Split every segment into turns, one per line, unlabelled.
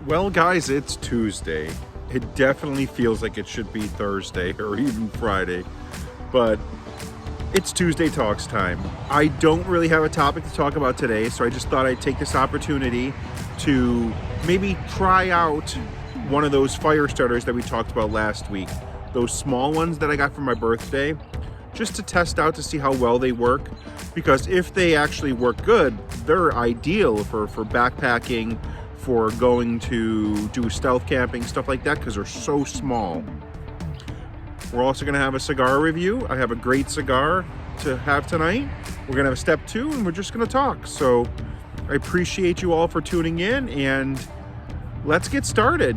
Well, guys, it's Tuesday. It definitely feels like it should be Thursday or even Friday, but it's Tuesday Talks time. I don't really have a topic to talk about today, so I just thought I'd take this opportunity to maybe try out one of those fire starters that we talked about last week. Those small ones that I got for my birthday, just to test out to see how well they work. Because if they actually work good, they're ideal for backpacking, for going to do stealth camping, stuff like that, because they're so small. We're also going to have a cigar review. I have a great cigar to have tonight. We're going to have step 2, and we're just going to talk. So I appreciate you all for tuning in, and let's get started.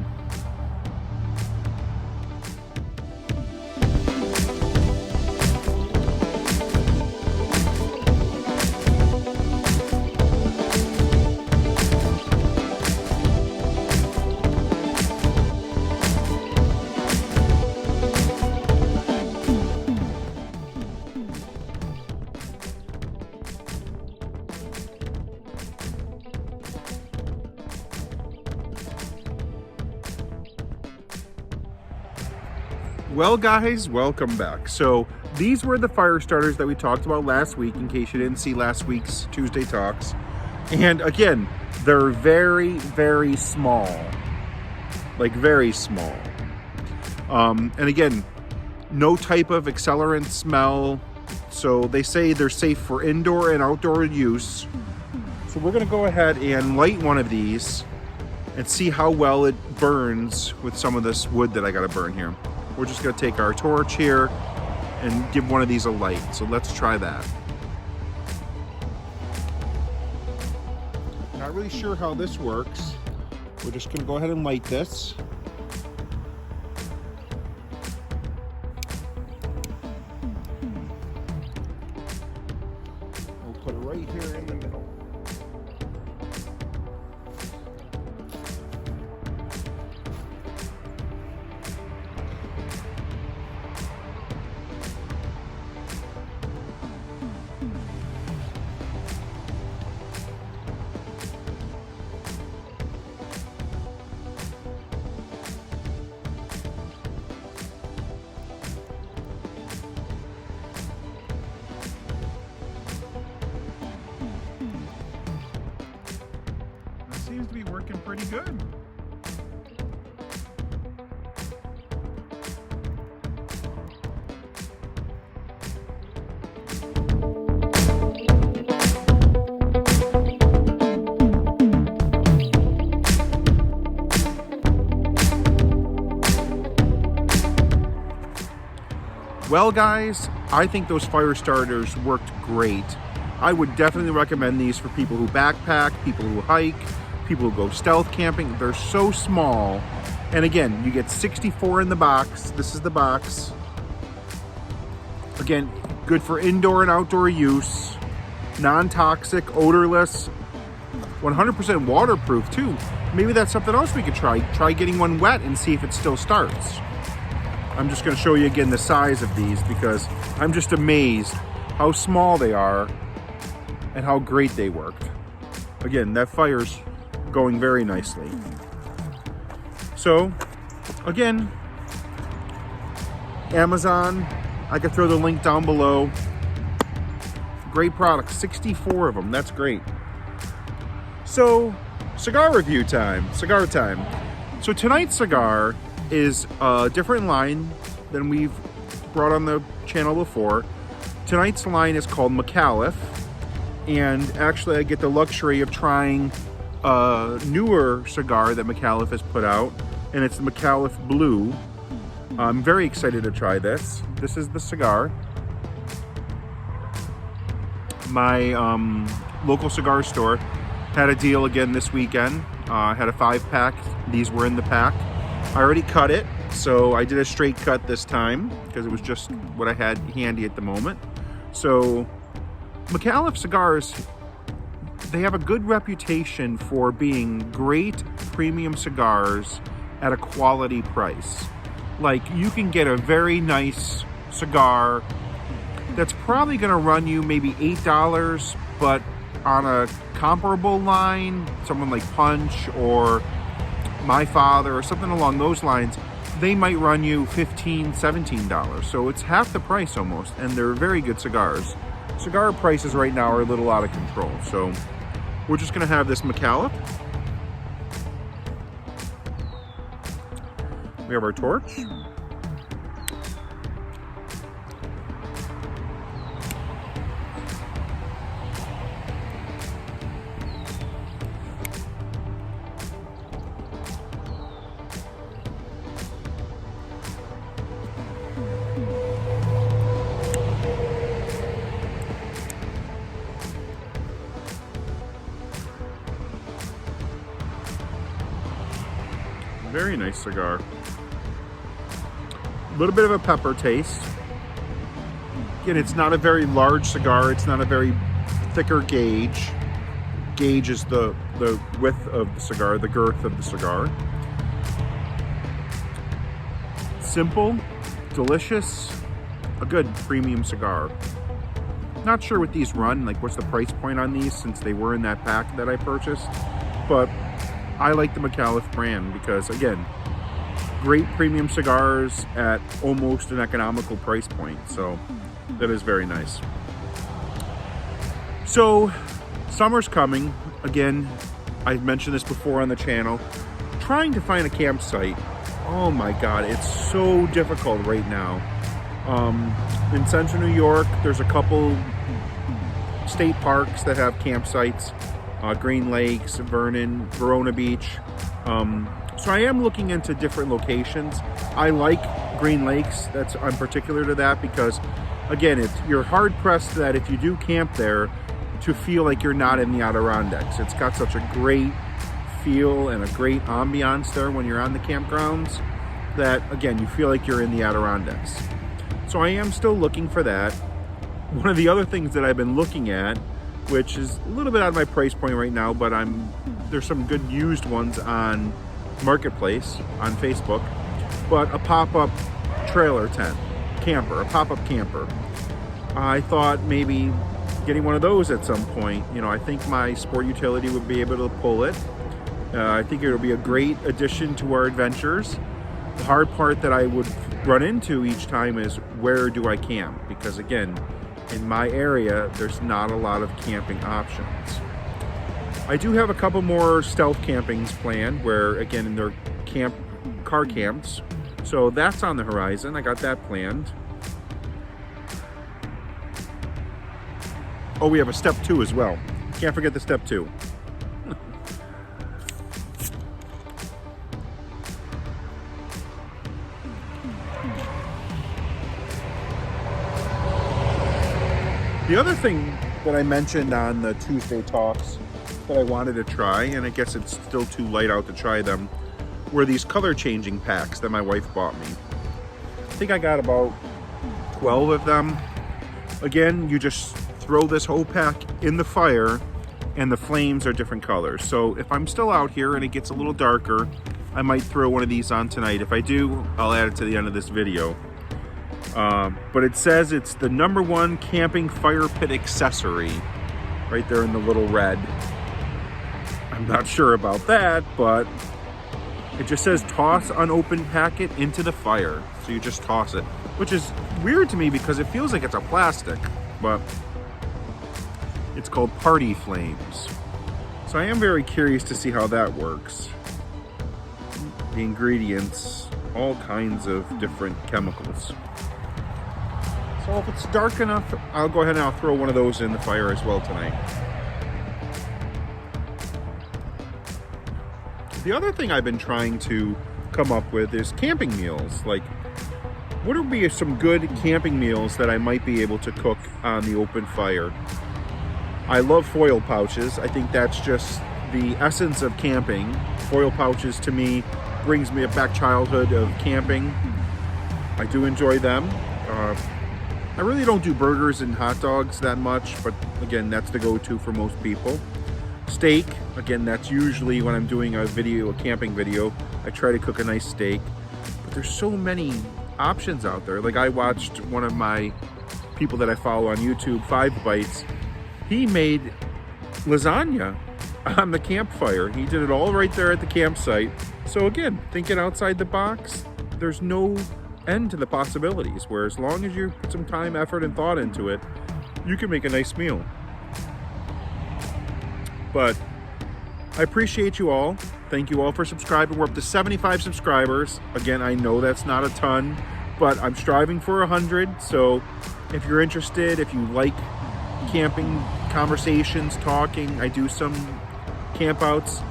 Well, guys, welcome back. So these were the fire starters that we talked about last week, in case you didn't see last week's Tuesday Talks. And again, they're very, very small. Like very small. And again, no type of accelerant smell. So they say they're safe for indoor and outdoor use. So we're going to go ahead and light one of these and see how well it burns with some of this wood that I got to burn here. We're just going to take our torch here and give one of these a light. So let's try that. Not really sure how this works. We're just going to go ahead and light this. We'll put it right here in the middle. Seems to be working pretty good. Well, guys, I think those fire starters worked great. I would definitely recommend these for people who backpack, people who hike, people who go stealth camping. They're so small. And again, you get 64 in the box. This is the box. Again, good for indoor and outdoor use. Non-toxic, odorless, 100% waterproof too. Maybe that's something else we could try. Try getting one wet and see if it still starts. I'm just going to show you again the size of these because I'm just amazed how small they are and how great they worked. Again, that fire's going very nicely. So, again, Amazon, I could throw the link down below. Great products, 64 of them, that's great. So, cigar review time, cigar time. So tonight's cigar is a different line than we've brought on the channel before. Tonight's line is called Micallef, and actually I get the luxury of trying a newer cigar that Micallef has put out, and it's the Micallef Blue. I'm very excited to try this. This is the cigar. My local cigar store had a deal again this weekend. Had a 5-pack. These were in the pack. I already cut it, so I did a straight cut this time because it was just what I had handy at the moment. So Micallef cigars, they have a good reputation for being great premium cigars at a quality price. Like, you can get a very nice cigar that's probably going to run you maybe $8, but on a comparable line, someone like Punch or My Father or something along those lines, they might run you $15, $17. So it's half the price almost, and they're very good cigars. Cigar prices right now are a little out of control. So we're just gonna have this McAuliffe. We have our torch. Very nice cigar. A little bit of a pepper taste. Again, it's not a very large cigar. It's not a very thicker gauge. Gauge is the width of the cigar, the girth of the cigar. Simple, delicious, a good premium cigar. Not sure what these run, like what's the price point on these since they were in that pack that I purchased, but I like the McAuliffe brand because, again, great premium cigars at almost an economical price point. So that is very nice. So summer's coming. Again, I've mentioned this before on the channel. Trying to find a campsite, oh my God, it's so difficult right now. In central New York, there's a couple state parks that have campsites. Green Lakes, Vernon, Verona Beach. So I am looking into different locations. I like Green Lakes. I'm particular to that because, again, you're hard pressed that if you do camp there to feel like you're not in the Adirondacks. It's got such a great feel and a great ambiance there when you're on the campgrounds that, again, you feel like you're in the Adirondacks. So I am still looking for that. One of the other things that I've been looking at, which is a little bit out of my price point right now, but there's some good used ones on Marketplace on Facebook, but a pop-up trailer tent, camper, a pop-up camper. I thought maybe getting one of those at some point. You know, I think my sport utility would be able to pull it. I think it'll be a great addition to our adventures. The hard part that I would run into each time is where do I camp? Because again, in my area, there's not a lot of camping options. I do have a couple more stealth campings planned where, again, they're car camps. So that's on the horizon. I got that planned. Oh, we have a step 2 as well. Can't forget the step 2. The other thing that I mentioned on the Tuesday talks that I wanted to try, and I guess it's still too light out to try them, were these color changing packs that my wife bought me. I think I got about 12 of them. Again, you just throw this whole pack in the fire and the flames are different colors. So if I'm still out here and it gets a little darker, I might throw one of these on tonight. If I do, I'll add it to the end of this video. But it says it's the #1 camping fire pit accessory right there in the little red. I'm not sure about that, but it just says toss unopened packet into the fire. So you just toss it, which is weird to me because it feels like it's a plastic, but it's called Party Flames. So I am very curious to see how that works. The ingredients, all kinds of different chemicals. So if it's dark enough, I'll go ahead and I'll throw one of those in the fire as well tonight. The other thing I've been trying to come up with is camping meals. Like, what would be some good camping meals that I might be able to cook on the open fire? I love foil pouches. I think that's just the essence of camping. Foil pouches to me brings me a back childhood of camping. I do enjoy them. I really don't do burgers and hot dogs that much, but again, that's the go-to for most people. Steak, again, that's usually when I'm doing a camping video, I try to cook a nice steak. But there's so many options out there. Like I watched one of my people that I follow on YouTube, 5 Bites. He made lasagna on the campfire. He did it all right there at the campsite. So again, thinking outside the box, there's no end to the possibilities, where as long as you put some time, effort, and thought into it, you can make a nice meal. But I appreciate you all. Thank you all for subscribing. We're up to 75 subscribers. Again, I know that's not a ton, but I'm striving for 100. So if you're interested, if you like camping conversations, talking, I do some campouts,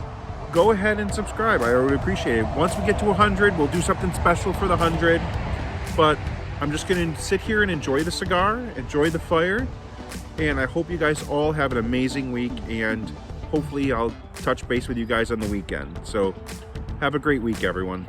go ahead and subscribe. I would appreciate it. Once we get to 100, we'll do something special for the 100. But I'm just going to sit here and enjoy the cigar, enjoy the fire, and I hope you guys all have an amazing week, and hopefully I'll touch base with you guys on the weekend. So have a great week, everyone.